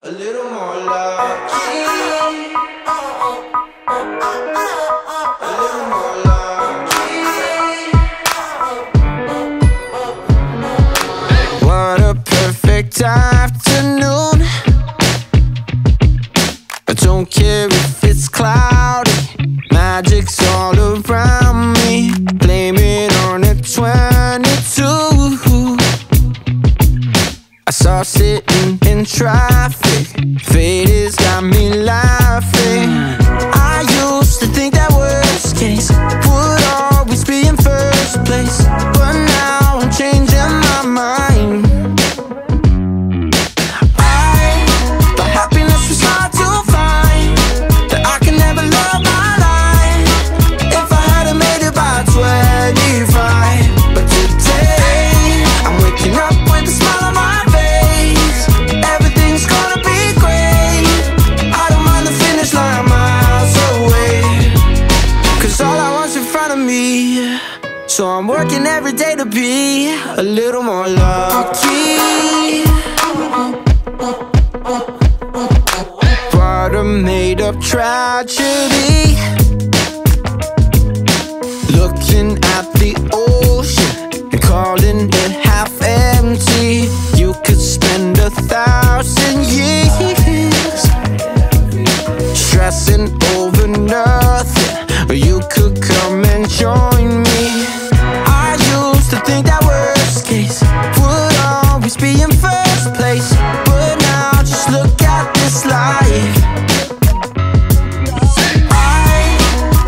A little more love. A little more love. What a perfect afternoon. I don't care if it's cloudy. Magic's all around me. Blame it on a 22. I saw sitting in traffic. Fate has got me laughing. I used to think that worst case would always be in first place, but now I'm changing my mind. I thought happiness was hard to find, that I could never love my life if I hadn't made it by 25. But today I'm waking up with a smile on my face. Everything's gonna be great. I don't mind the finish line miles away, cause all I want's in front of me. So I'm working every day to be a little more lucky. What a made up tragedy. Looking at the ocean and calling it half empty. You could spend 1,000 years stressing over nothing, or you could come and join me. I used to think that worst case would always be in first place, but now just look at this life. I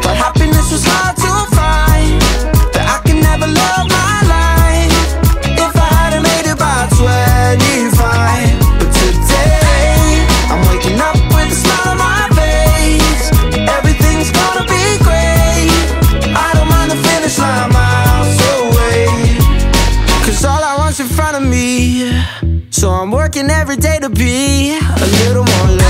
thought happiness was hard to find, that I could never love my life if I hadn't made it by 25. But today I'm waking up with a smile on my face. Everything's gonna be great. I don't mind the finish line miles away, cause all I want's in front of me. So I'm working every day to be a little more lucky.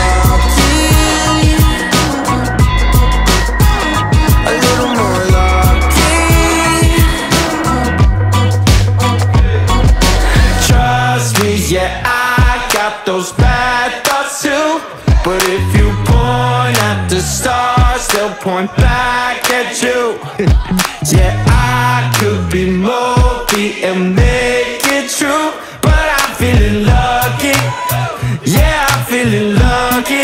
A little more lucky. Trust me, yeah, I got those bad thoughts too. But if you point at the stars, they'll point back at you. Yeah, I could be Moby and make it true, but I'm feeling lucky. Yeah, I'm feeling lucky.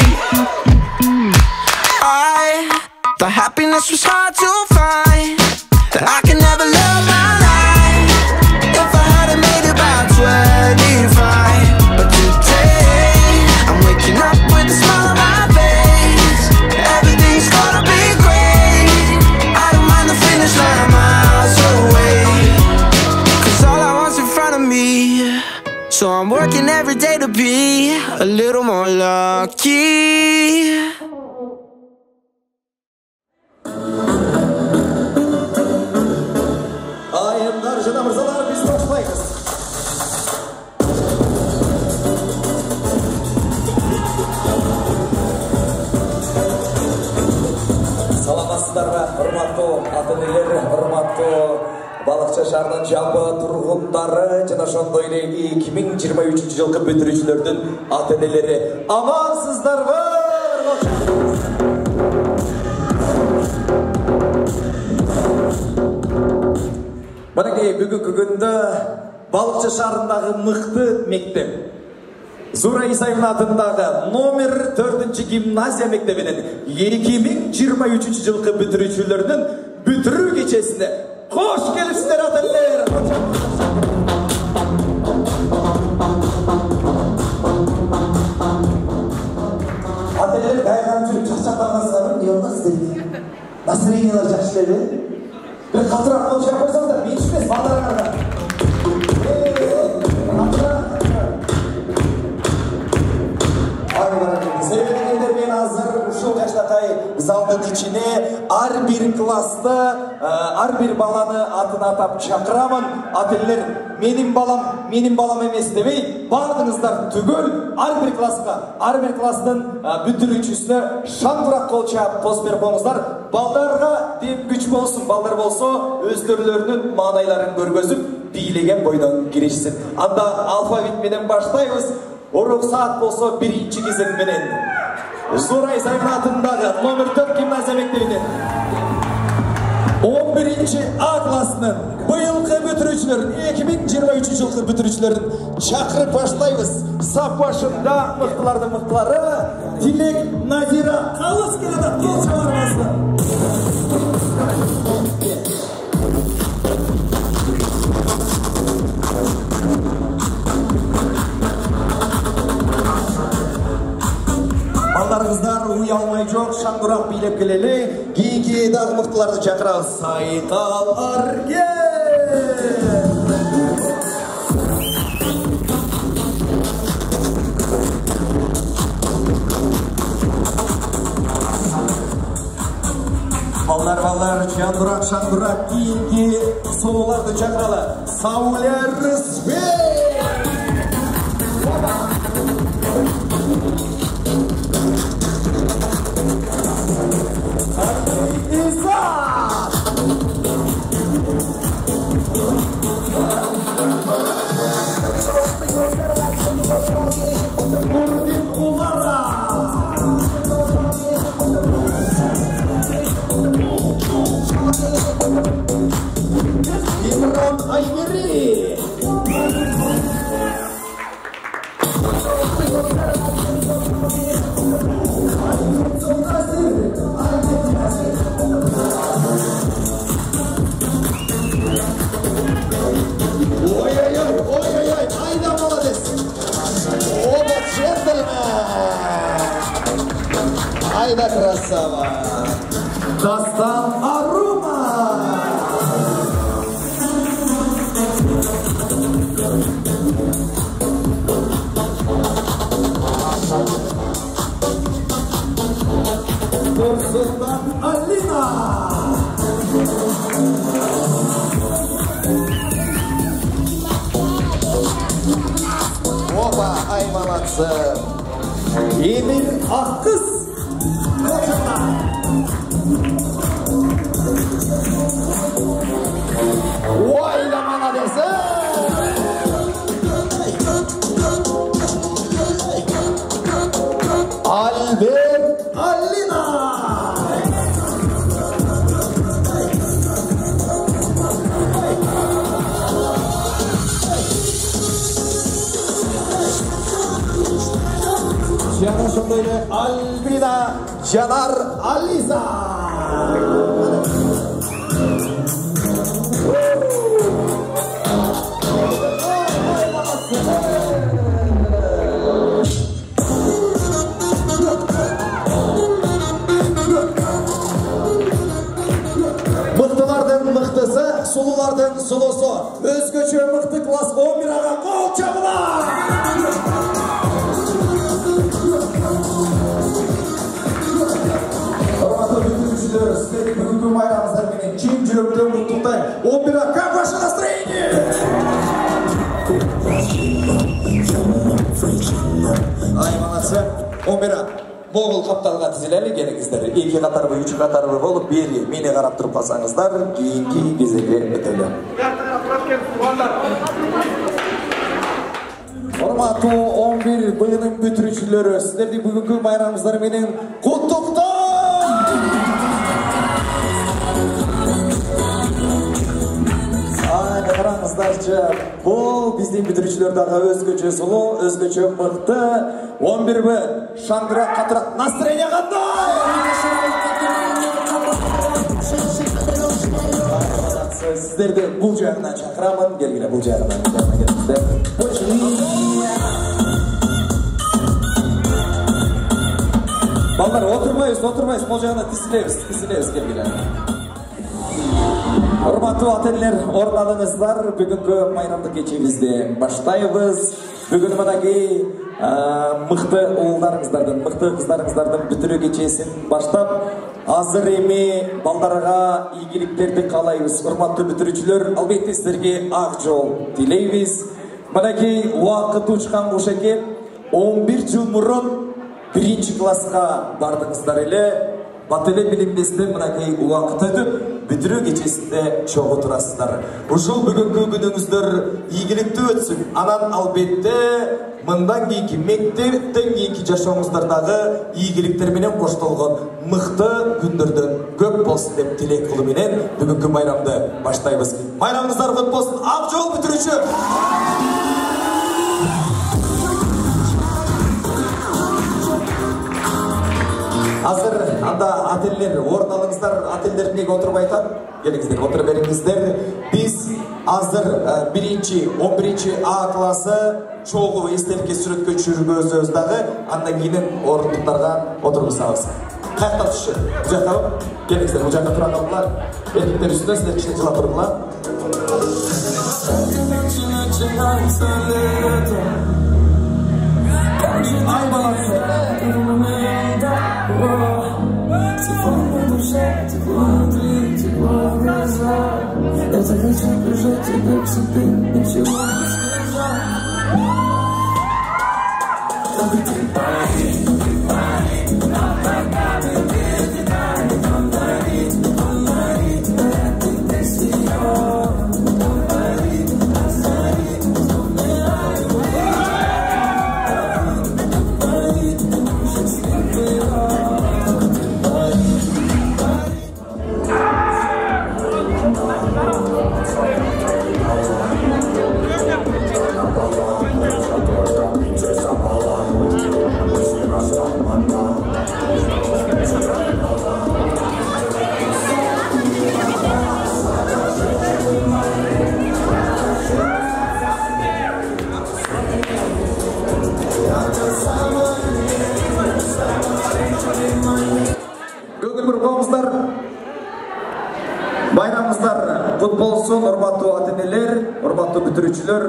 I thought happiness was hard to find, that I could never love my life if I hadn't made it by 25. But today I'm waking up with a smile on my face. Everything's gonna be great. I don't mind the finish line miles away, cause all I want's in front of me. So I'm working every day to be a little more lucky. Ayınlar, jana mırzalar, biz başlayız. Саламатсыздар ба, урматтуу ата-энелер, урматтуу Балыкчы шаарынын жалпы тургундары жана ошондой эле 2023 жылкы бүтүрүүчүлөрдүн ата-энелери. Амансыздарбы? Мынакей бүгүнкү күндө Балыкчы шаарындагы мыкты мектеп Зура Исаевна атындагы номер 4 гимназия мектебинин 2023 жылкы бүтүрүүчүлөрүнүн бүтүрүү кечесине кош келипсиздер ата-энелер. Ата-энелер кайган үчүн чакчактагансыздар, эмне болгон сиздерге? Настроениялар жакшы элеби? Bir katırak kol şey yaparsanız da bir içmez bağlarına. Sevgili men hazır uşul жаштакай залдын ичине ар бир класста ар бир баланы атын атап чакырамын. Ата-энелер, менин балам эмес дебей, баардыгыңыздар түгөл ар бир класстын бүтүрүүчүсүнө шаңдырак кол чаап тос берип коюңуздар. Балдарга деп күч болсун, балдар болсо өздөрүлөрүнүн маанайларын көргөзүп бийлеген бойдон киришсин. Анда алфавит менен баштайбыз. уруксаат болсо биринчи кезек менен Зурай Сайын атындагы номер 4 гимназия мектебинен 11-ci A klassının bıyılgı bütürüçlerin 2023 жылғы бүтүрүүчүлөрүн чакырып баштайбыз. Сап башында мыктылардын мыктылары Тилек Назира Калыс келеді. Кол чабармасы. Балдарыңыздар уялмай жоқ, шаңдырақ билеп келелі. Кейінгі дағы мықтыларды шақырабыз. Сайқал Арге! Балдар, шаңдырақ кейінгі сұлуларды шақыралы. Сауле Рысбек! Айда красава! Дастан Арума! Нурсултан Алина! Опа, ай молодцы! Emir Akkız! Vay da молодец! Albert Alina! Yana şundaydı Albina Canar Aliza. Mıktılardan mıktısı, sululardan sulusu. Özgöçü mıktı klas 11 ağa kol çabılar. Sizleri бүгінгі майрамыздарменен кең жүректен құттықтай 11 как ваше настроение? Ай, молодцы. 11 Моғол қапталға тізелелі келіңіздер. 2 қатар бой, 3 қатар бой болып, бері мені қарап тұрып қалсаңыздар, кейінгі кезеге өтелі. Формату 11 бұйының бүтірушілері, сіздерді бүгінгі майрамыздарменен құттықтай! Қараңыздаршы, бұл біздің бүтірушілердағы өзгөчө сұлу, өзгөчө мықты 11-бі шаңдырақ қатырақ настроение қандай? Сіздерді бұл жағынан шақырамын, келгіле бұл жағынан келіңіздер. Балдар, отырмайыз, бұл жағынан тісілейіз келгіле. Урматтуу ата-энелер, орнадыңыздар. Бүгүнкү майрамдык кечебизди баштайбыз. Бүгүн мынакей мыкты уулдарыңыздардын, мыкты кыздарыңыздардын бүтүрүү кечесин баштап, азыр эми балдарга ийгиликтерди каалайбыз. Урматтуу бүтүрүүчүлөр, албетте сиздерге ак жол тилейбиз. Мынакей убакыт учкан куш экен, 11 жыл мурун 1-класска бардыңыздар эле. Бат эле билимдесте мынакей убакыт өтүп бүтүрүү кечесинде чогуу турасыздар. Ушул бүгүнкү күнүңүздөр ийгиликтүү өтсүн. Анан албетте мындан кийинки мектептен кийинки жашооңуздардагы ийгиликтер менен коштолгон мыкты күндөрдөн көп болсун деп тилек кылуу менен бүгүнкү майрамды баштайбыз. Майрамыңыздар кут болсун. Ак жол бүтүрүүчү. Азыр анда ателлер, орын алыңыздар, ателлер неге отурбай атат? Келиңиздер, отуруп бериңиздер. Биз азыр 11-ci A классы чогуу эстеликке сүрөткө түшүргөзөбүз дагы, андан кийин орындыктарга отургузабыз. Каяктан түшү? Бул жактабы? Келиңиздер, бул жакка тура калгыла. Эркектер үстүнө силер кичине жылап тургула. Ай баласы. Тепло на душе, тепло внутри, тепло в глазах. Я так хочу прижать тебя к себе, ничего не сказать. Только ты пари, нам пока ты летаешь, он дарит, а ты не сияешь. Bayramımızlar kutlu olsun, urmаттуу ата-энелер, урматтуу бүтүрүүчүлөр.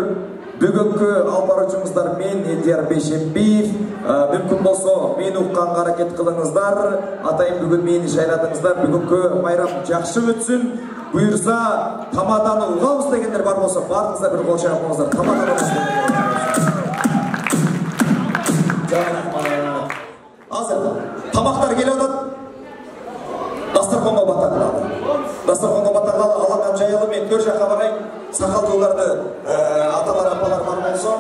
Бүгүнкү алып баруучумуздар мен Элдияр Бейшембиев. Мүмкүн болсо мени укканга аракет кылыңыздар. Атайын бүгүн мени жайладыңыздар. Бүгүнкү майрам жакшы өтсүн. Буюрса тамаданы угабыз дегендер бар болсо, барыңыздар бир кол чайкаңыздар. Тамаданы азыр тамактар келип атат. Дастарханга батагылады. Дастарханга батагылады, алакан жайылып мен төр жакка барайын. Сакалдууларды аталар, апалар бар болсо.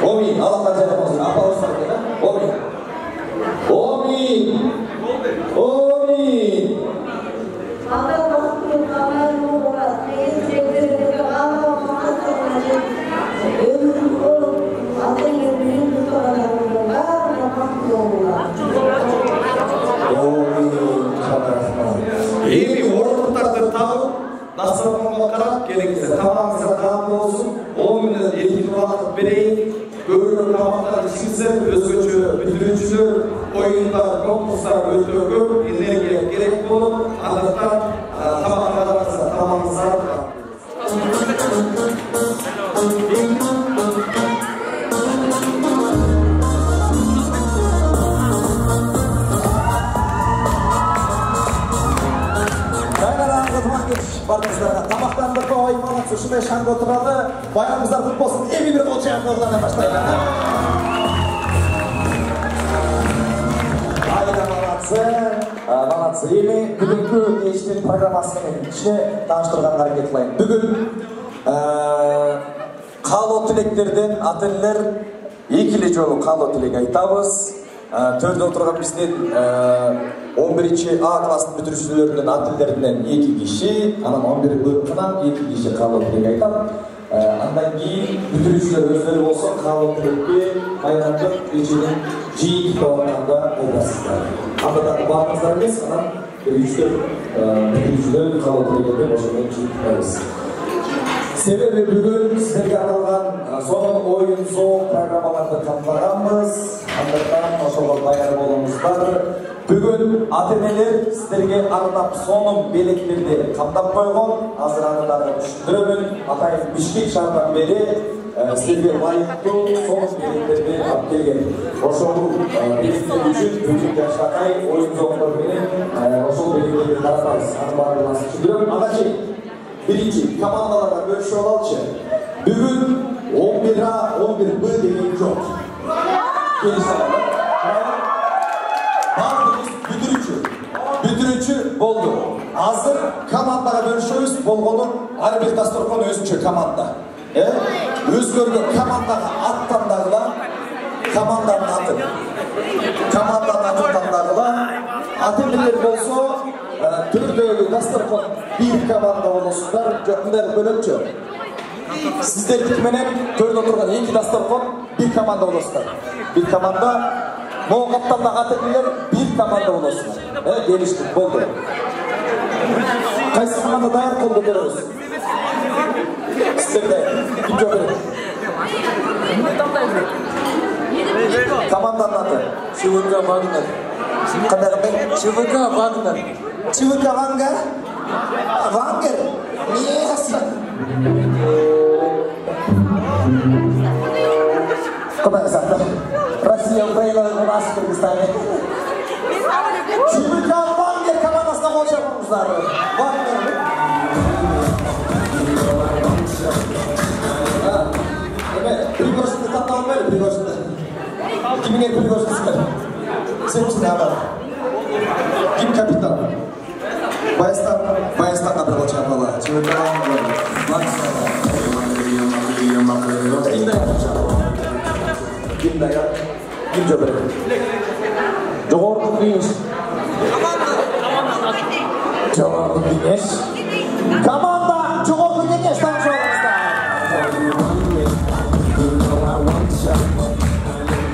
Оми, алакан жайылып апаларсыздар экен, Оми. Оми. Оми. Эми орындықтарды табып, дастарханға қарап келіңіздер. Тамағыңызға таам болсын. Ол менен еркін уақыт берейін. Көбірек тамақтар ішіңіздер, өзгөчө бүтүрүүчүлөр, ойындар, конкурстар өтө көп, энергия керек болуп, андыктан тамактарыңызга тамагыңызга барыңыздарға тамақтанды қой, молодцы, ушундай шаңға отырады. Байрамыңыздар құтты болсын. Эми бир кол чайкаулардан баштайлы. Айда молодцы. Молодцы. Эми бүгүнкү кештин программасы менен кичине тааныштырганга аракет кылайын. Бүгүн каалоо тилектерден ата-энелер экили жолу каалоо тилек айтабыз. Төрдө отурган биздин 11-ci A класстын бүтүрүүчүлөрүнүн ата-энелеринен 2 киши, анан 11-б-кынан 2 киши каалоо тилек айтат. Андан кийин бүтүрүүчүлөр өздөрү болсо каалоо тилекти майрамдык кечинин жыйынтык абагында айтасыздар. Анда барыңыздар эмес, анан 3-4 бүтүрүүчүлөр каалоо тилектерди ошондон жыйынтыктайбыз. Себеби бүгүн сиздерге арналган сонун оюн зоо программаларды камтыганбыз. Андыктан ошого даяр болуңуздар. Бүгүн ата-энелер сиздерге арнап сонун белектерди камтап койгон. Азыр аны дагы түшүндүрөмүн. Атайын Бишкек шаарынан бери сиздерге лайыктуу сонун белектерди алып келген. Ошол белектер үчүн бүгүн жашакай оюн зоолор менен ошол белектерди таратабыз. Аны баарын түшүндүрөм. Андан кийин биринчи командаларга бөлүшүп алалычы. Бүгүн 11A, 11B деген жок. Келишсеңер. Бардыгыбыз бүтүрүүчү болду. Азыр командага бөлүшөбүз. Болгону ар бир дасторкон өзүнчө команда. Өзгөргөн командаға аттандағыла, команданын атын тандағыла, атын болсо, түрдегі дасторкон bir команда болосуздар, жоқындар бөлөкчө. Сиздер менен төрдө турган эки дасторкон bir команда болосуздар. Bir команда, могу каптандагы атын bir команда болосуздар. Келиштик болду. Кайсы команда даяр колду көрөбүз? Sizlerle kim çok önemli? Komandanın adı Çıvıka Wagner. Kadar ben Çıvıka Wagner. Çıvıka Wagner? Wagner? Niye yazsın? Kadar zaten Rusya, Ukrayna, Rusya, Kırgızistan'ı Çıvıka Wagner komandasına konuşamamızlar. Wagner. Пригожинді таттауын бәрі, Пригожинді. Кіміңе Пригожинді? Сен үшін не бар? Кім капитан? Баястанға бір қылча бала. Кім даяр? Кім жөбір? Жоғарғы кеңеш. Жоғарғы кеңеш. Команда жоғарғы кеңеш.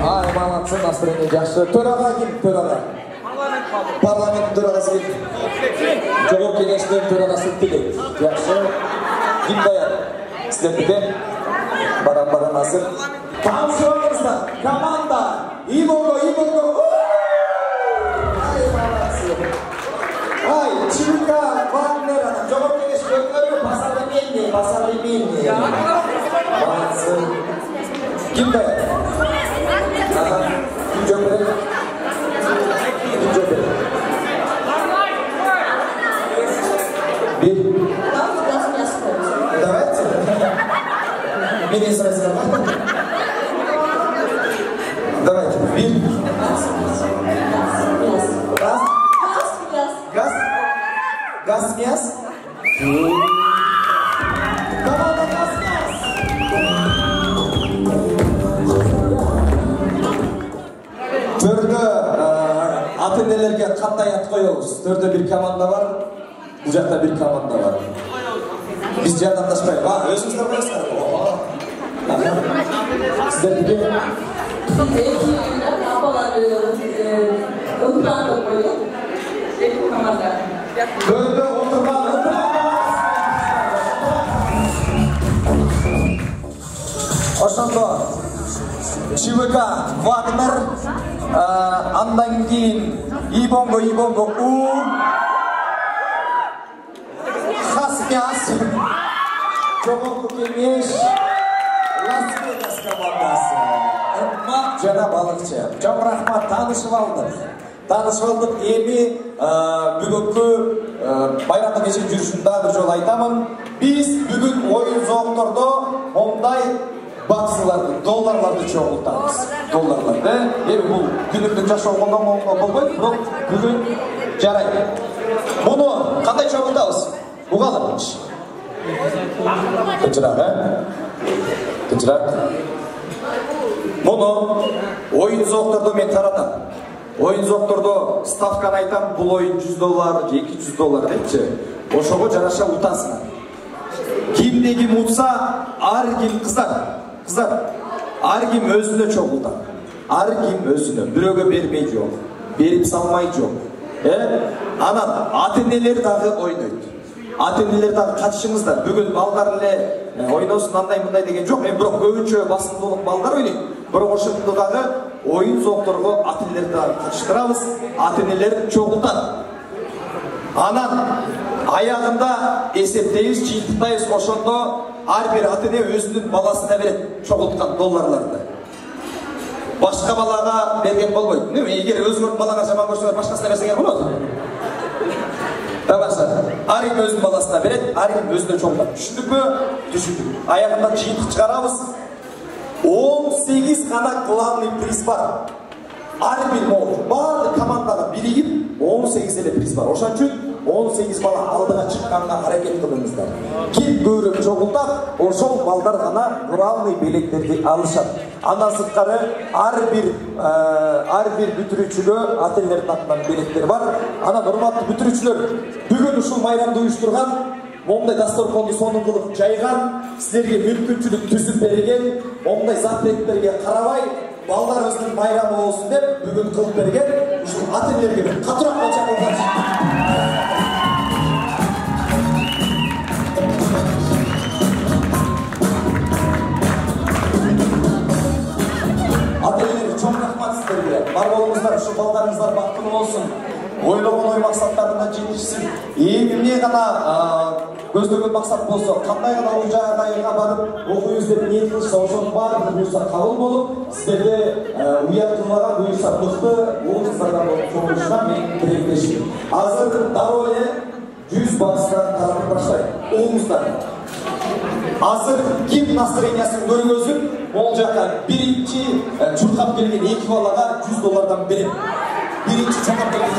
Ay, молодцы, настроение жақсы. Төраға кім? Төраға. Парламент төрағасы кім? Жоғарғы кеңештің төрағасы кім? Жақсы. Кім даяр? Сіздерді баран азыр. Танысыңыздар. Команда. Ибонго. Ай, молодцы. Ай, Çıvıka Wagner. Жоғарғы кеңеш өкілі Басарлыменне. Молодцы. Кім даяр? Kim jawab? Bir. Давайте. Меня сразу. Давайте. Bir. Газ. Газ. Команда газ. Төрді атын-энелерге кандай ат коебуз? Төрдө bir команда бар, бул жакта bir команда бар. Биз жардамдашпайбы? Өзүңүздөр коесуздар. Сиздерге эки апалар ынтандып коюп, эки команда. Төрдө отурган ошондо Çıvıka Wagner, andan keyin Ибонго U, Xasmyas, Жоғарғы кеңеш, Las Vegas komandасы. Жана балыкчы. Чоң рахмат, таанышып алдык. Эми бүгүнкү байрамдын кечээ жүрүшүндө бир жолу айтамын. Биз бүгүн оюн зооктордо мондай баксыларды, долларларды чогултабыз. Долларларды. Эми бул күнүмдүк жашоогондон болбойт, бирок бүгүн жарайт. Муну кандай чогултабыз? Бугалым. Тынчыраак. Муну оюн зооктордо мен таратам. Оюн зооктордо ставканы айтам, бул оюн $100, $200 депчи. Ошого жараша утасыңар. Кимде ким утса, ар ким кызар. Ар ким өзүнө чогултат. Ар ким өзүнө. Бирөөгө бермей жок. Берип салмай жок. Анан ата-энелер дагы ойнойт. Ата-энелер дагы катышыңыздар. Бүгүн балдар эле ойносун андай-мындай деген жок. Бирок көбүнчө басымдуулук балдар ойнойт. Бирок ошондо дагы оюн зоокторго ата-энелерди катыштырабыз. Ата-энелер чогултат. Анан аягында эсептейбиз, жыйынтыктайбыз. Ошондо ар бир ата-эне өзүнүн баласына берет чогулткан долларларды. Башка балага берген болбойт. Эгер өзүңөрдүн балаңа жаман көрсөңөр, башкасына берсеңер болот. Табаса, ар ким өзүнүн баласына берет, ар ким өзүнө чогултат. Түшүндүкпү? Түшүндүк. Аягында жыйынтык чыгарабыз. 18 гана главный приз бар. Ар бир баардык командага биригип 18 эле приз бар. Ошон үчүн 18 бала алдыға шыққанға әрекет қылыңыздар. Ким көріп жоғылдап, ошол балдар ғана главный белектерді алышат. Ана сырткары ар бир бүтүрүүчүгө ателлердин атынан белектер бар. Ана урматтуу бүтүрүүчүлөр, бүгүн ушул майрамды уюштурган, момдай дасторконду сонун кылып жайган, силерге мүмкүнчүлүк түзүп берген, момдай запреттерге карабай, балдарыбыздын майрамы болсун деп бүгүн кылып берген ушул ателлерге катуураак кол чапкылыңыздар. Ателлер чоң рахмат силерге. Бар болуңуздар, ушу балдарыңыздар бактылуу болсун. Ойлогон ой максаттарына жетишсин. Эмне гана көздөгөн максат болсо, кандай гана жайга барып окуйбуз деп ниет кылса, ошонун баардыгы буюрса кабыл болуп, силерде уяттууларга буюрса мыкты ооздардан болуп чогулушуна мен тилектешим. Азыр дароо эле 100 батыстан таратып баштайт. Оңуздар. Азыр ким настроениясын көргөзүп, ол жака биринчи чуркап келген 2 балага $100 берем. Биринчи чуркап келген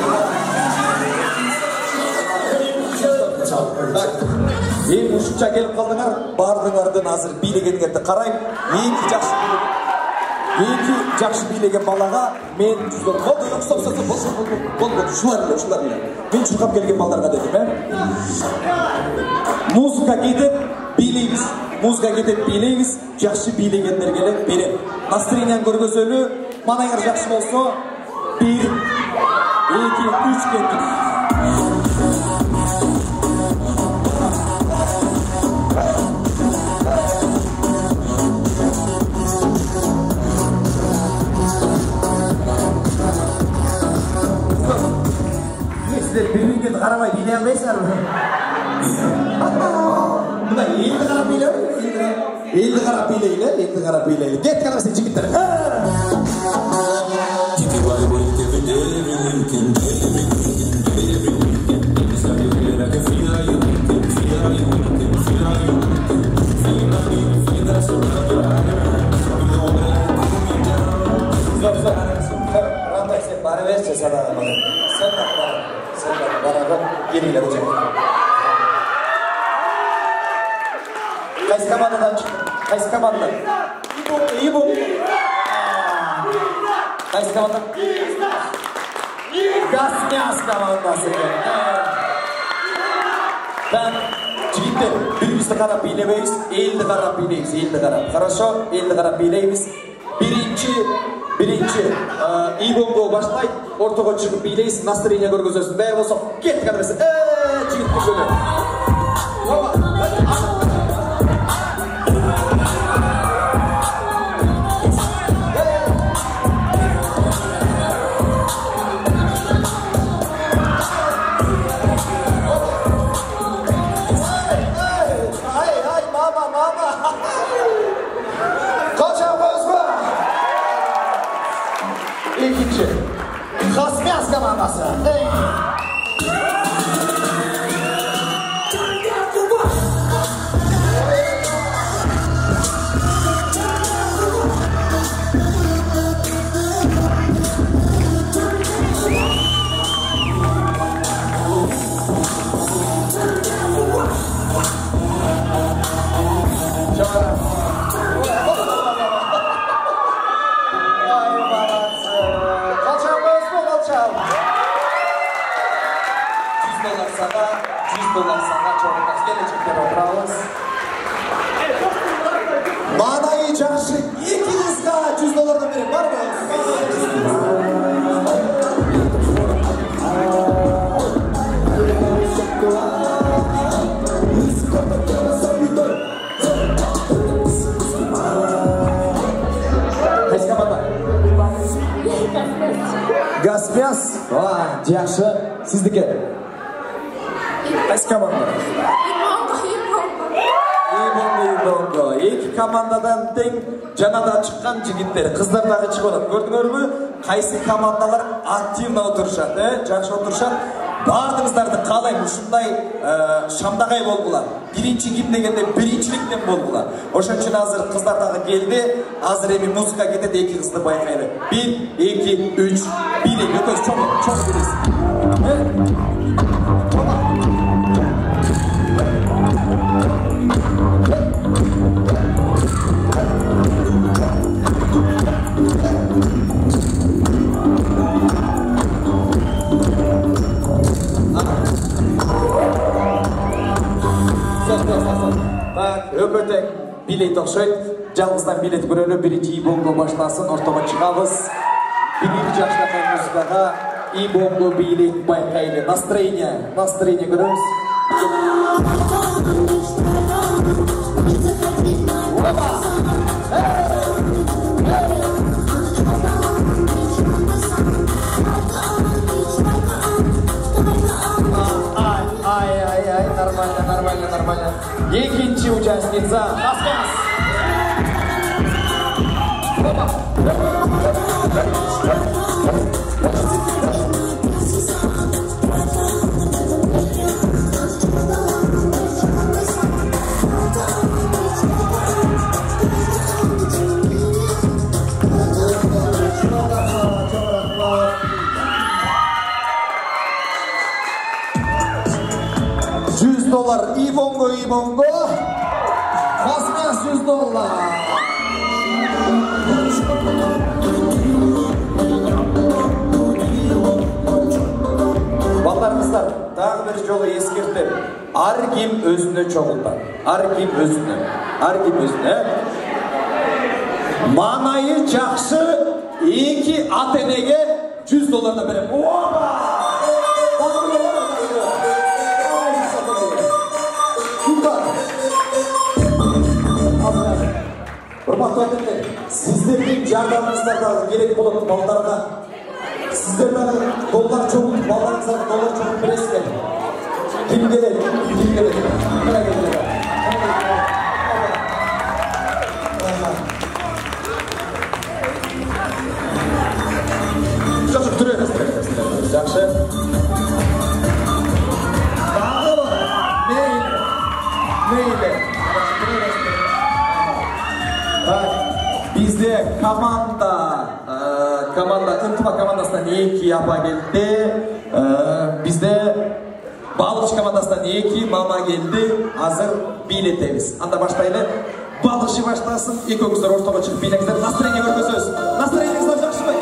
Эми ушунча келип калдыңар, бардыңардын азыр бийлегениңерди карайм. Эки жакшы бийлеген балага мен $100. Стоп. Ушулар эле. Мен чуркап келген балдарга дедим, Музыка кетип бийлейбиз. Жакшы бийлегендерге эле берем. Настроенияны көргөзөлү. Манайыңар жакшы болсо 1, 2, 3 кеттик. Birbirine karabay bileyen beysler mi? Buna eğildi karab bileyen mi? Eğildi karab bileyle. Get karab sen çıkıtlar. Ramay sen bana verse sana bana. Sen bak bana. Beraber geriyle olacak. Kayısı kamandadan çıktı. Kayısı kamandadan. İyi bu. Kayısı kamandadan. Gasmyas kamandası. Ben çiğittim. Birimizde karab bilemeyiz. Eğildi karab bileyiz. Хорошо. Eğildi karab bileyiz. Birinci İbongo başlayıp ortaga çıkıp bileyiz, настроение көргөзөсүн. Бәй болсо, кеттик адырсы. Жигит көшөлө. Ay, mama. Kaçan bozma. İkinci. Gasmyas komandası. $100 sana çok gelecekler oturağız. Manayı жақсы, ikiniz $100 verin, var mı? Қайсы команда? Gasmyas. Жақсы, сіздікі. Қайсы команда? İbongo. Екі командадан тең жаңада шыққан жігіттер, қыздар дағы шығып отыр. Көрдіңер ме? Қайсы командалар активно отырышат, жақсы отырышат. Бардыңыздарды қалаймын, ушундай шамдағай болғылар. Биринчи ким дегенде биринчиликтен болғылар. Ошон үчүн азыр қыздар дағы келди. Азыр эми музыка кетет, эки кызды байкайлы. 1, 2, 3, 1. Өтөз чоң билесиз. билет окшойт. Жалгыздан билет көрөлү, биринчи ибонго баштасын, ортого чыгабыз. Биринчи жакшырган музыкага ибонго бийлейт байкайлы. Настроение көрөбүз. Нормально. Екінші участница. Хас-хас. $100 İbongo Kasmiyas $100 Балдарыңыздар, тағы бір жолы ескертіп, ар ким өзіне чоғылдар. Ар ким өзіне. Манайы жақшы екі ата-енеге $100 берем. Урматтуу ата-энелер, сиздердин жардамыңыздар керек болот балдарга. Сиздер дагы доллар чогултуп, балдарыңыздарга доллар чогултуп бересиздер. Ким келет? Жакшы түрөбүз. Жакшы. Мейлі. Bizde ынтымақ командасынан 2 апа келді. Bizde балықшы командасынан 2 мама келді. Азыр билетеміз. Анда баштайлы. Балықшы баштасын. Екеуіңіздер ортаға шығып билеңіздер. Настроение көргөзөз. Настроениңіздер жақсы ма?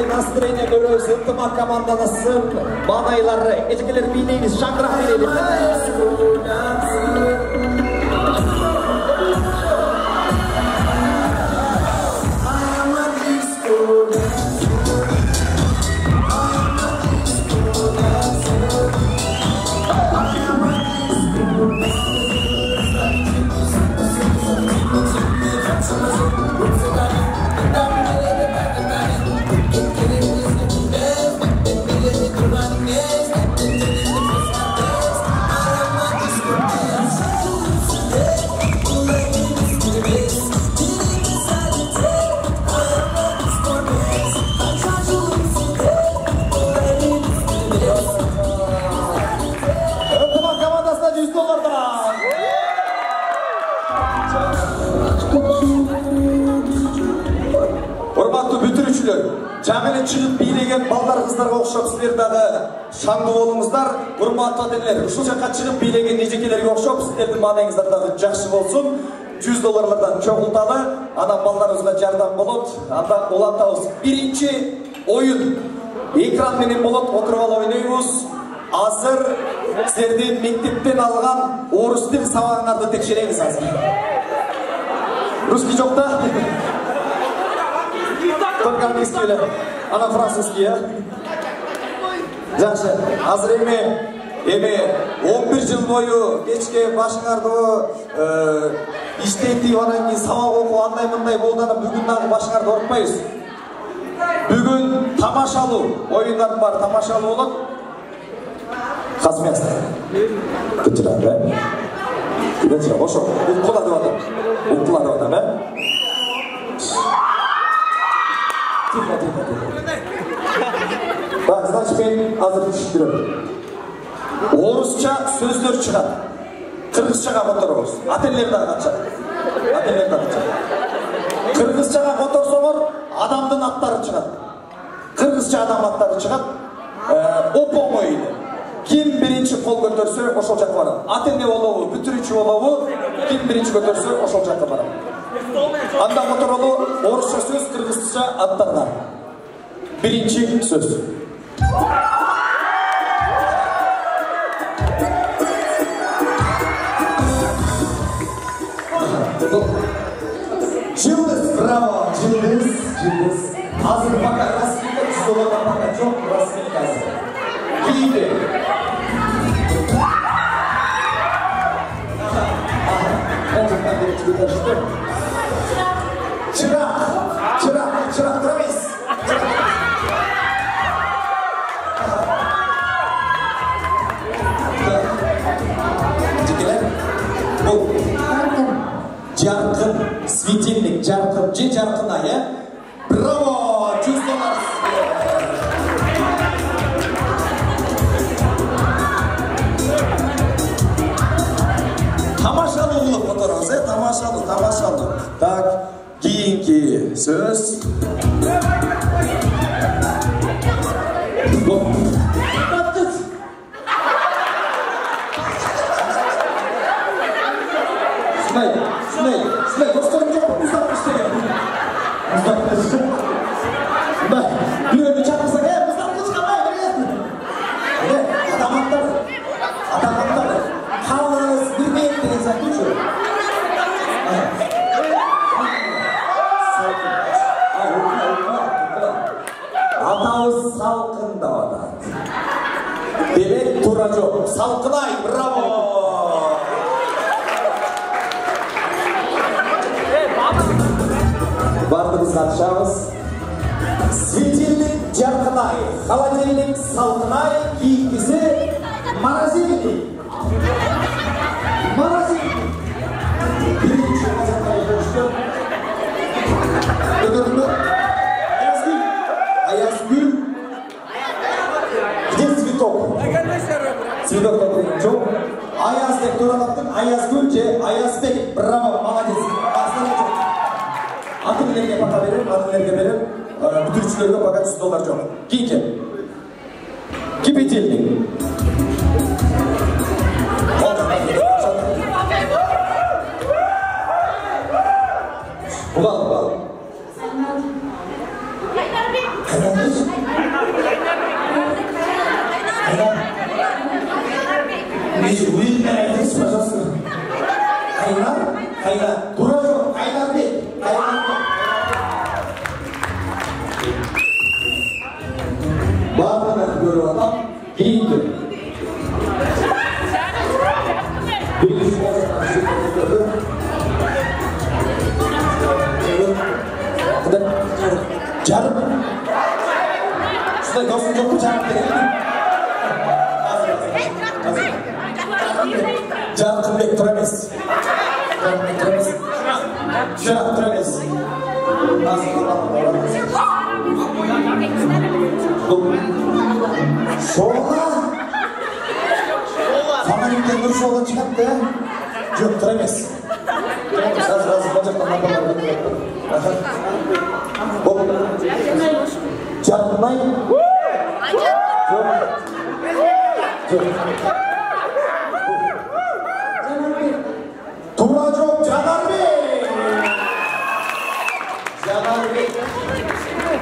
Настроение көрөбүз, ынтымак командасын, банайлары, эжекелер бийлейбиз, шаңгырак бийлейбиз. Жаңылы чыгып бийлеген балдар кыздарга окшоп силер дагы шаңды болуңуздар. Урматтуу ата-энелер, ушул жакка чыгып бийлеген эжекелерге окшоп силердин маанайыңыздар дагы жакшы болсун. $100 чогулталы, анан балдарыбызга жардам болот. Анда улантабыз. Биринчи оюн экран менен болот, отуруп алып ойнойбуз. Азыр силердин мектептен алган орус тил сабагыңарды текшеребиз азыр. Русский жок да? Только английский или ана французский, а? Жақсы, азыр эми 11 жыл бою кечке башыңарды иштетип анан кийин сабак окуу андай-мындай болду, бүгүн дагы башыңарды оорутпайбыз. Бүгүн тамашалуу оюндар бар, тамашалуу болот. Касмияс. Кычырам, Күйденші, ошо, ұққыла деп адам. Ұққыла деп адам, Тихо. Так, значит, мен азыр түшүндүрөм. Орусча сөздөр чыгат. Кыргызчага которобуз. Ателлер дагы катышат. Кыргызчага которсоңор адамдын аттары чыгат. Кыргызча адам аттары чыгат. Оп-оңой эле. Ким биринчи кол көтөрсө ошол жакка барат. Ателле болобу, бүтүрүүчү болобу, ким биринчи көтөрсө ошол жакка барат. Анда которолу орусча сөз, кыргызча аттарга. Биринчи сөз. Жылдыз, браво, жылдыз. Азыр пока распилка, $100 пока жок, распилка азыр. Кийди. Чырак, травис. Жекелер, бұл жарқын, светильник, жарқын, жарқын ай, Браво! $100 Тамашалы болып отырыңыз, тамашалы. Так, кейінгі сөз. Сынай, достарым жоқ, мұздақ іштеген. Біреуді чақырсақ, мұздақ қылышқамай, адаматтар, қалыз, бірмейік деген сияқты жүр. Атауыз салқын да отады. Демек, тура жоқ. Салқынай, браво! Бардығыз қатышамыз. Светильник жарқынай, холодильник салқынай, кейінгісі морозильник. Бірінші қазақтары көрішті. Көтерімді. Аязгүл. Где цветок? Цветок көтерім жоқ. Аяздек туралаптың Аязгүл же Аязбек. Браво, молодец. Атылерге пока берем, бүтүрүүчүлөргө пока $100 жок. Кийинки. Кипятильник. Угал. Кайнар. Тура жок, Кайнарбек. Bağlanan görü adam giyindir. Birleşik olmadan şirketleri Carım. Şurada dostum çok mu carım dedi? Carım turamis. Şurada turamis. Şola. Fanalikten bir şola çıkarttı. Yok, turamis. Razı bacaktan napalar bekliyor. Bok. Canlay. Tura çok Canarbi.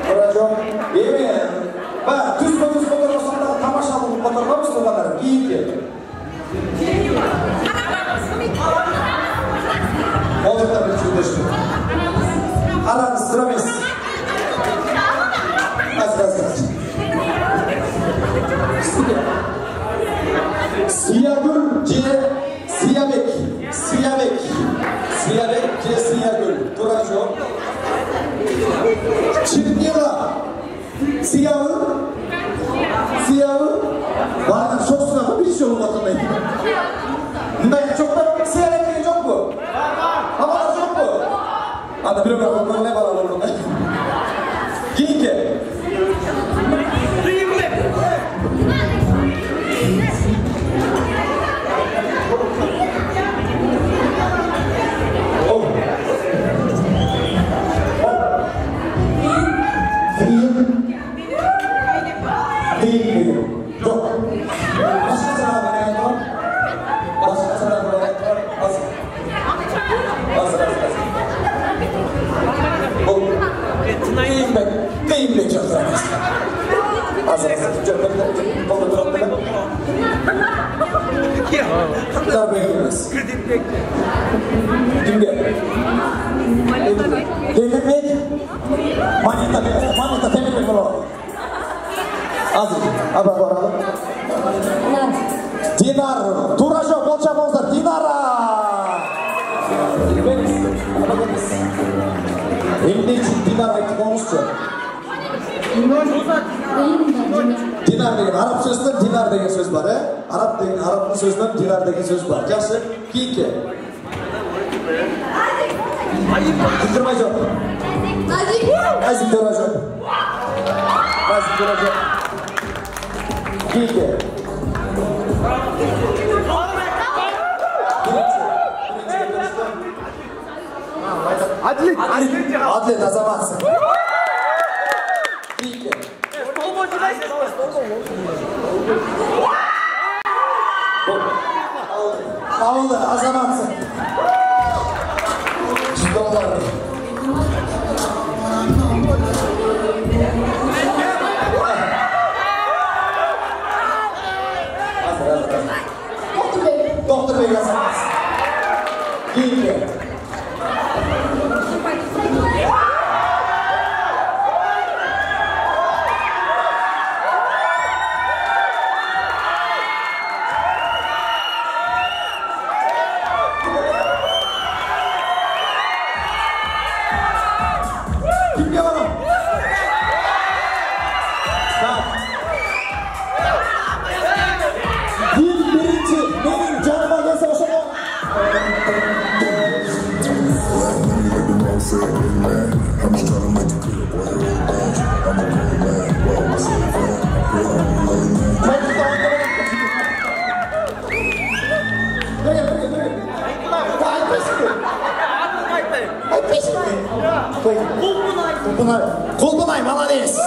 Tura çok. Yemin. Bak, düz fotoğrafında tamaşalı fotoğraflar Mustafa'lar. İyi ki. Olacaklar bir çözleşti. Aranız sıramayız. Az. Siyagül C. Siyabek. Siyabek C. Siyagül. Duraco. Çirkila. Siyavı. Bana çok sınav bir şey olmadığına. Bundan çok da siyabek Ана біреу не бала болдың. Кейінге. Deyimle çatırmaz. Hazır. Doldu duralım. Kadar beklemez. Dimge. Demir Manita temir mi bunu? Hazır. Abi varalım. Dinar. Turajo bolçamozda Dinara. Elinde için dinar ayıp konuştu. Dinar degen Arap sözünden dinar degen söz var. Arap'ın sözünden dinar degen söz var. Yaxşı, kiyinki. Kızdırmay жоқ. Azim Turajo. Azim Turajo. Kiyinki. Adlet azamatsın. Kiyinki. Ağıldı azamatsın. Ciddi olardı. Doktor Bey azamatsın. Kiyinki. Kolbunay, молодец.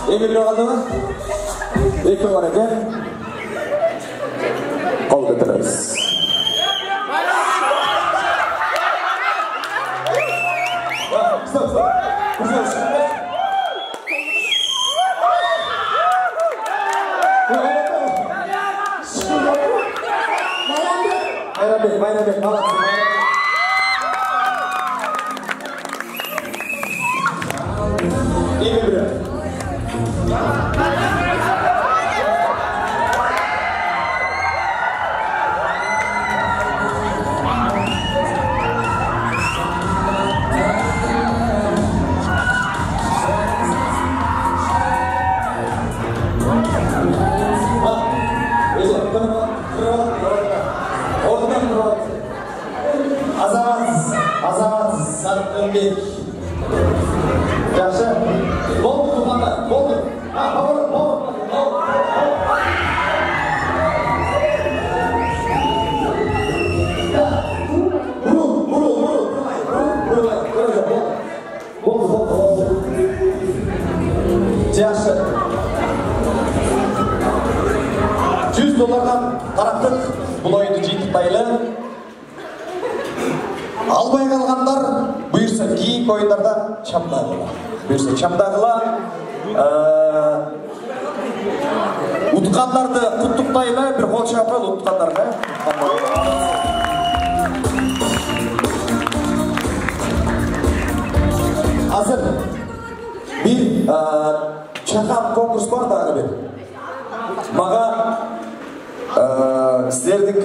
Emin bir oldu mu? İki var ekan. Kol götürürüz. Stop. Mayra, молодцы. Emin bir. Azamat, Sarp Önbek. Yaxşı. Boldu tuğanlar, boldu. Ha, boldu. Boldu. Yaxşı. $100 tarattık. Bu oyundu Cintaylı. Almay kalganlar buyursa keyingi oyunlarda çamdagılar. Buyursa çamdagılar. Utkanlardı kutuktayla bir kol çapal utkanlarga. Hazır bir çakan konkurs var da bir. Maga sizlerдің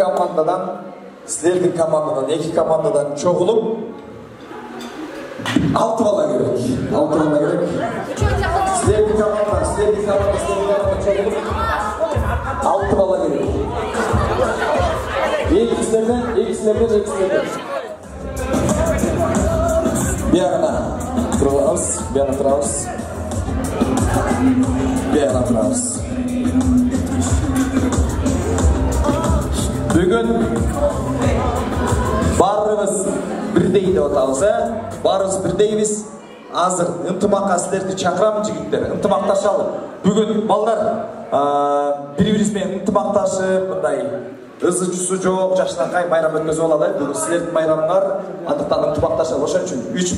командадан, iki komandadan çoğulup 6 bala gerek. Sizlerдің komanda çoğulup 6 bala gerek. Ekisilerden. Bir yana turamiz, bir yana turamiz. Bugün barımız birdeyi dep atamiz, barımız birdeymiz. Hazır ынтымаққа сіздерді шақырамын жігіттер, ынтымақташалы. Бүгін балдар бір-бірімен ынтымақташып, мындай ызы-жүзі жоқ, жашынақай майрам өткізіп алады. Бүгін сіздердің майрамыңар, андықтан ынтымақташалы. Ошон үчүн 3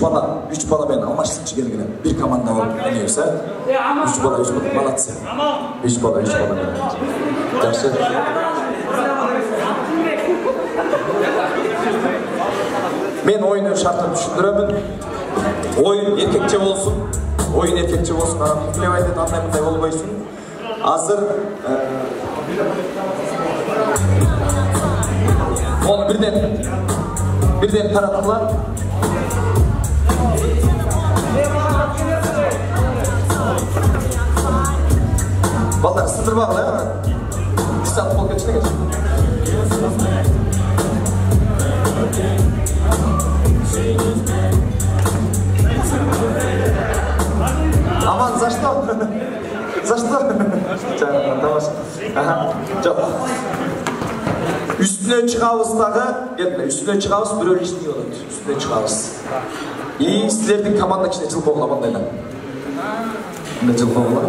баламен алмашсынчы келгиле. Bir команда болып ойнайбыз, 3 бала, молодцы. 3 бала. Жакшы. Мен ойынның шартын түшүндүрөмүн. Oyun erkekçe olsun. Kulevayda da anlayımında olmayısın. Hazır. Onu birden taratılar. Vallahi sındır bağlı ya. Bir saat bol geçine geç. Aman za что? Tamam. Жоқ. Üstüne çıkavızдағы, üstüne çıkavız bir öyle işliyor olur. Üstüne çıkavız. İyi sizlerдің komanda içinde жыл болғыла бандайдан. Мында жыл болғыла.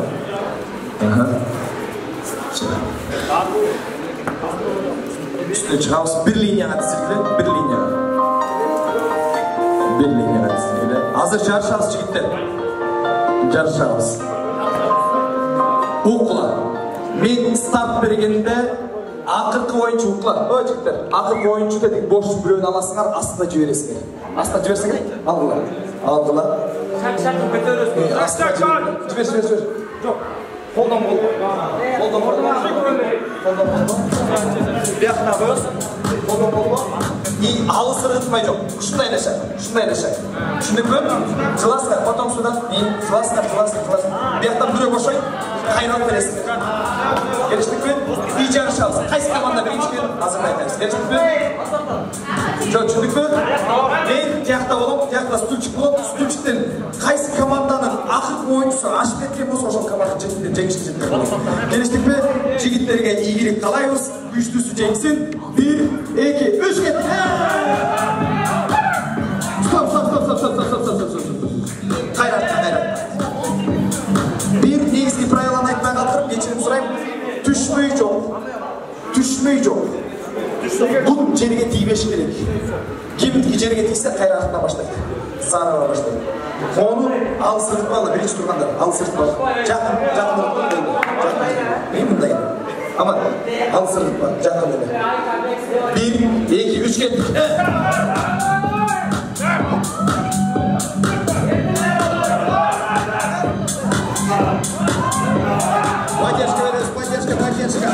Üstüne çıkavız bir linyaға тізілгілі, bir linyaға тізілгілі. Hazır жарышабыз жігіттер. Жарышабыз. Уқыла. Мен старт бергенде ақырқы ойыншы уқыла. Ой жігіттер, ақырқы ойыншы дедік бош біреуін аласыңар, астына жібересіңер. Астына жіберсіңер? Алғыла. Астына жібер. Жоқ. Қолдан бол. Бияқына бөз. Қолдан бол. Алысыр ытмай жоқ. Шындай лешай. Шындай көп. Жыласыңар, потом сюда. Жыласыңар. Бияқтан бүрек ошой. Қайрат бересіңер. Келіштік пен? И жарышабыз. Қайсы команда бірінші пен? Азыр айтайыз. Келіштік пен? Жоқ, түсіндік пен? Мен тияқта болып, тияқта стульчик болып, стульчиктен қайсы команданың ақырғы ойыншысы ашып кеткен болса, ошол команда жеңішке жеткен болады. Келіштік пен? Жігіттерге игілік қалайбыз. Күштісі жеңсін. 1, 2, 3 кеттік. Стоп. Қайрат. Bir негізгі правиланы айтпай қалдырып, кешірім сұраймын. Түшмей жоқ. Бұл жерге тибеш керек. Кеміткі жерге тисе қайрақтан баштайды. Сарыға баштайды. Оны алысыртпалы, бірінші тұрғандар. Алысыртпалы. Жақын ұрттың болды. Мен мұндайын. Ama алысыртпа, жақын ұрттың. 1, 2, 3 кеттік. Поддержка.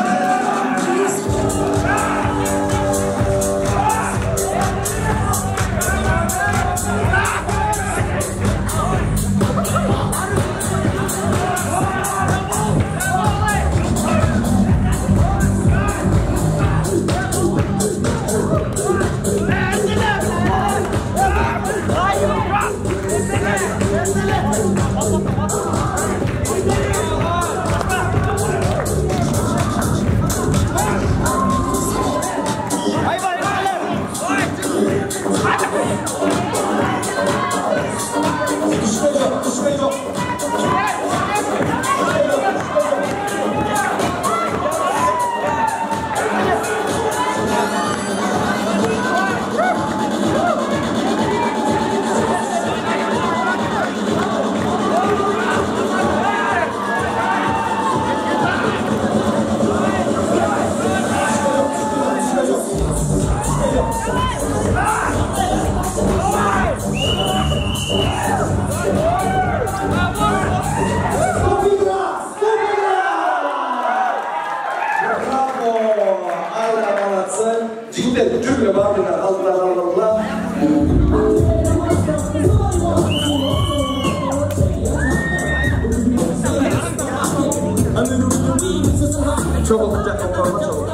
Çoğulun жаққа қалма, çoğulun.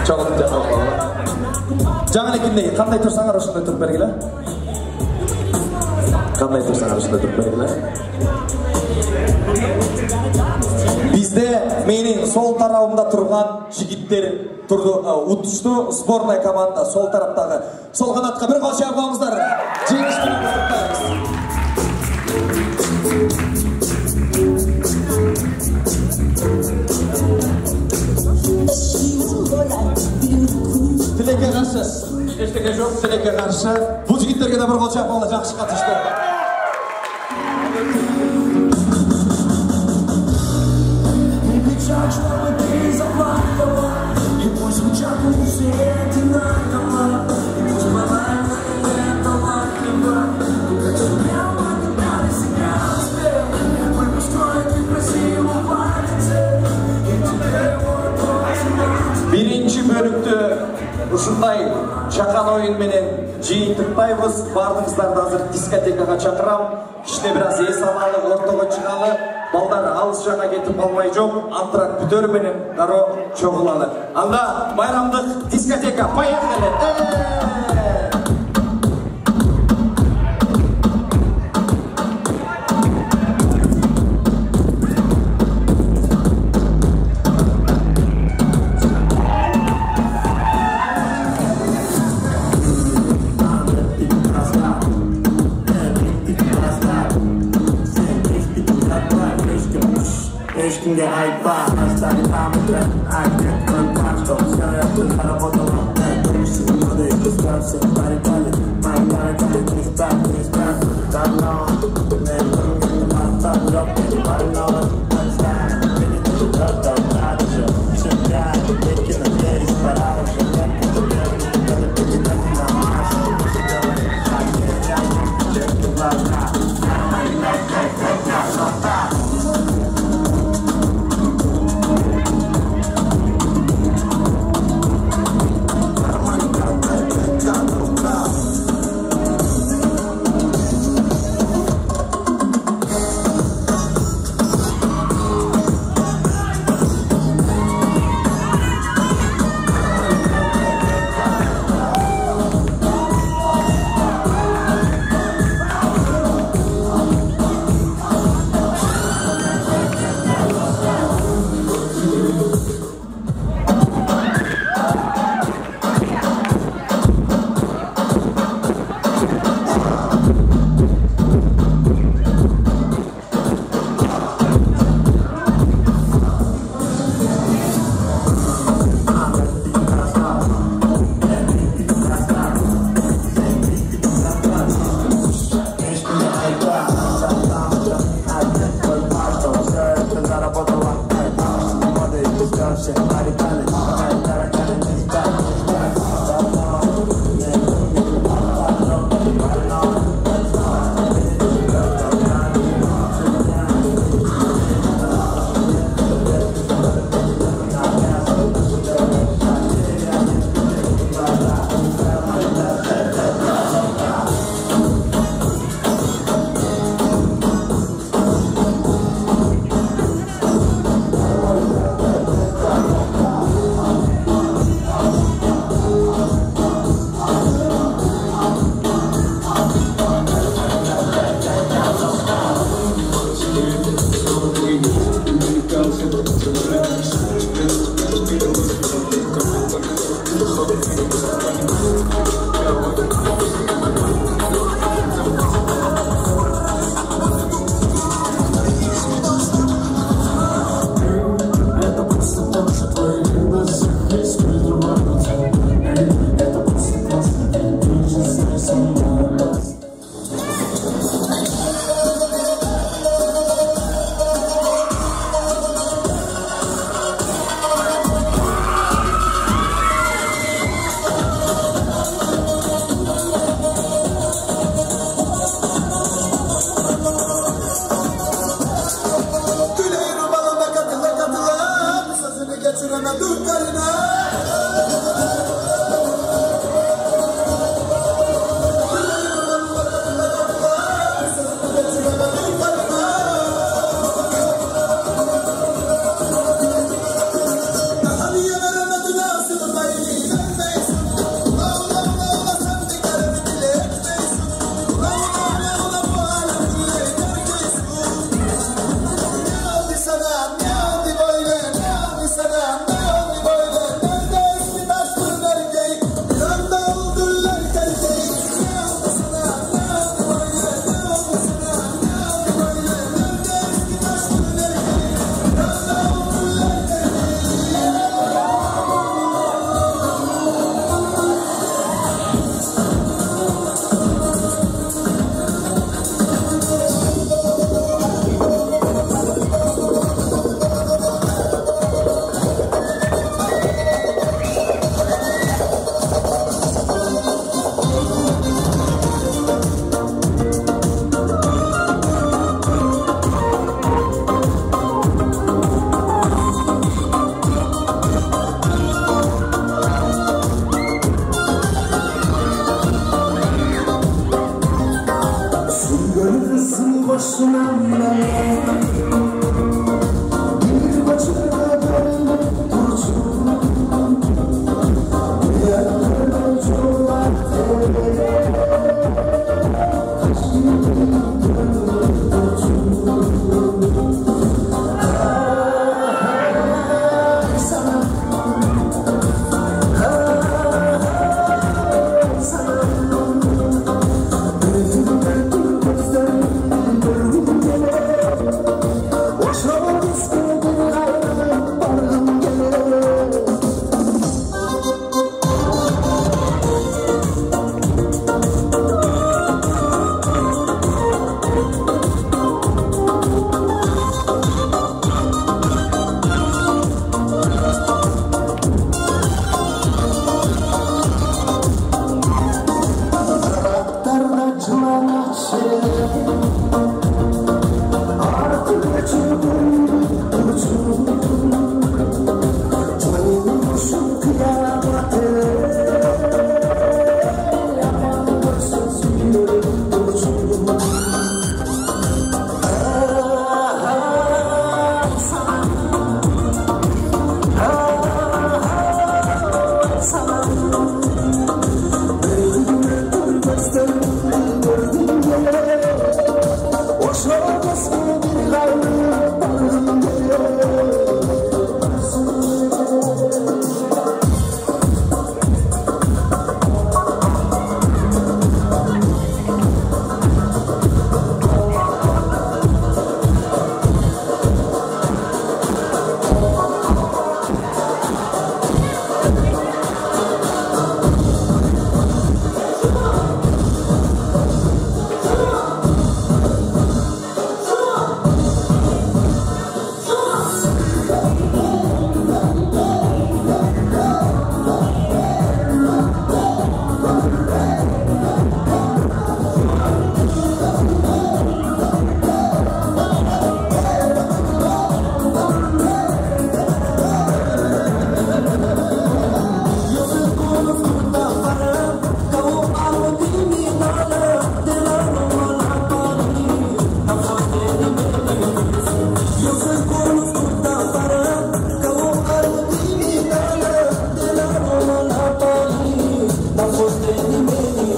Çoğulun жаққа қалма. Жаңа екендегі, қандай тұрсаңар ұшында тұрып бергілі? Қандай тұрсаңар ұшында тұрып бергілі? Бізде менің сол тарауымда тұрған жігіттер тұрды, ұтышты сборная команда сол тараптағы. Сол қанатқа бір қол шағып алыңыздар. Жеңіспен құттықтаймыз. Тілекке қарсы, ештеңе жоқ, тілекке қарсы. Бұл жігіттерге де бір қол шағып алыңыздар, жақсы қатысты. Birinci bölükte ушундай чакан ойын менен жыйынтыкпайбыз. Бардыңыздарды азыр дискотекага чакырам. Кичине бир аз эс алалы, ортого чыгалы. Балдар алыс жака кетип калмай жок. Антрак бүтөр менен дароо чогулалы. Анда байрамдык дискотека, поехали! Eşkinde ayıpa, hastane tamamda Aydın kontakto, sen yaptın karabodola Dönüşsün modu, kıskansı, barikali Maylara kalli, nisper Darlan, ne durumunu mahtan yok Darlan, hastane, beni tutu dörtta Sadece, şundan, bekine, yeris, paralı Şundan, kalıp bir dakika Maaşı, kuşudan, şarkı, yandım, çektim vazda da sosteni beni